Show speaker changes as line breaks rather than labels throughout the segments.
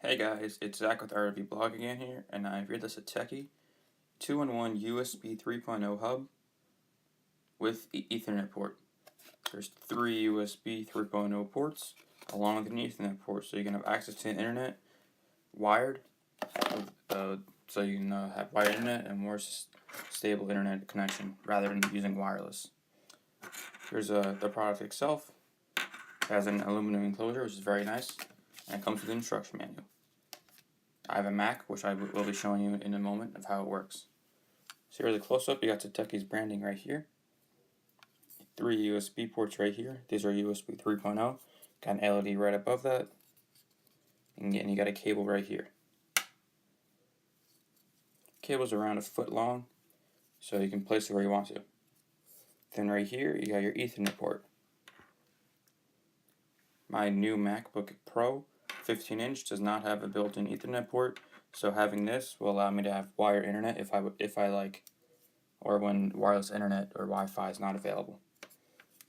Hey guys, it's Zach with RV Blog again here, and I've read the Satechi 2-in-1 USB 3.0 hub with Ethernet port. There's 3 USB 3.0 ports along with an Ethernet port, so you can have access to the internet wired, so you can have wired internet and more stable internet connection rather than using wireless. Here's the product itself. It has an aluminum enclosure, which is very nice, and it comes with an instruction manual. I have a Mac, which I will be showing you in a moment of how it works. So here's a close-up. You got Satechi's branding right here. 3 USB ports right here. These are USB 3.0. Got an LED right above that. And you got a cable right here. Cable's around a foot long, so you can place it where you want to. Then right here, you got your Ethernet port. My new MacBook Pro 15-inch does not have a built-in Ethernet port, so having this will allow me to have wired internet if I like, or when wireless internet or Wi-Fi is not available.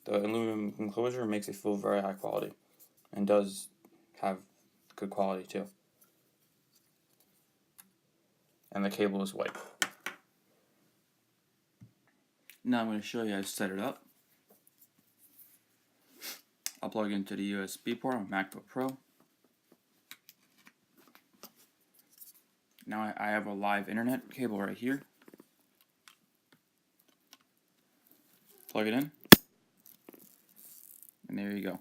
The aluminum enclosure makes it feel very high quality, and does have good quality too. And the cable is white. Now I'm going to show you how to set it up. I'll plug into the USB port on my MacBook Pro. Now I have a live internet cable right here. Plug it in. And there you go.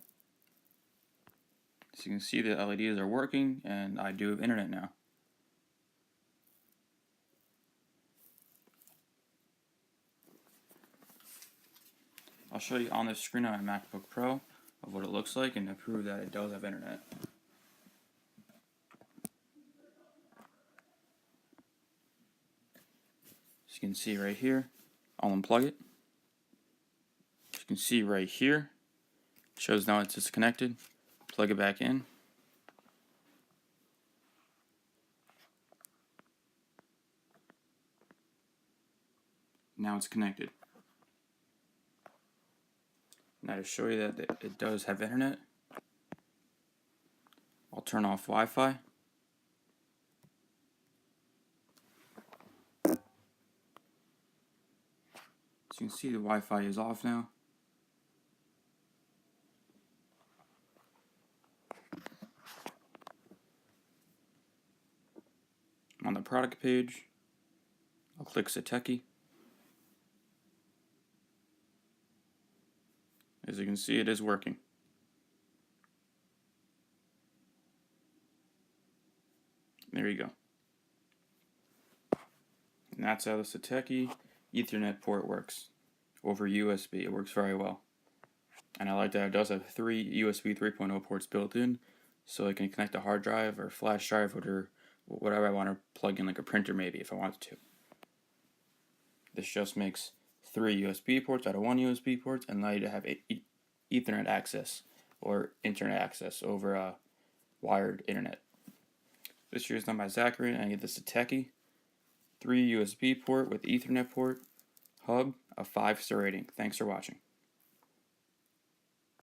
So you can see the LEDs are working, and I do have internet now. I'll show you on the screen on my MacBook Pro of what it looks like and to prove that it does have internet. As you can see right here, I'll unplug it. As you can see right here, it shows now it's disconnected. Plug it back in. Now it's connected. Now to show you that it does have internet, I'll turn off Wi-Fi. As you can see, the Wi-Fi is off now. On the product page, I'll click Satechi. As you can see, it is working. There you go. And that's how the Satechi Ethernet port works over USB. It works very well. And I like that it does have 3 USB 3.0 ports built in, so I can connect a hard drive or flash drive or whatever I want to plug in, like a printer maybe if I wanted to. This just makes 3 USB ports out of 1 USB port and allow you to have Ethernet access or internet access over wired internet. This year is done by Zachary, and I get the Satechi 3 USB port with Ethernet port hub, a 5-star rating. Thanks for watching.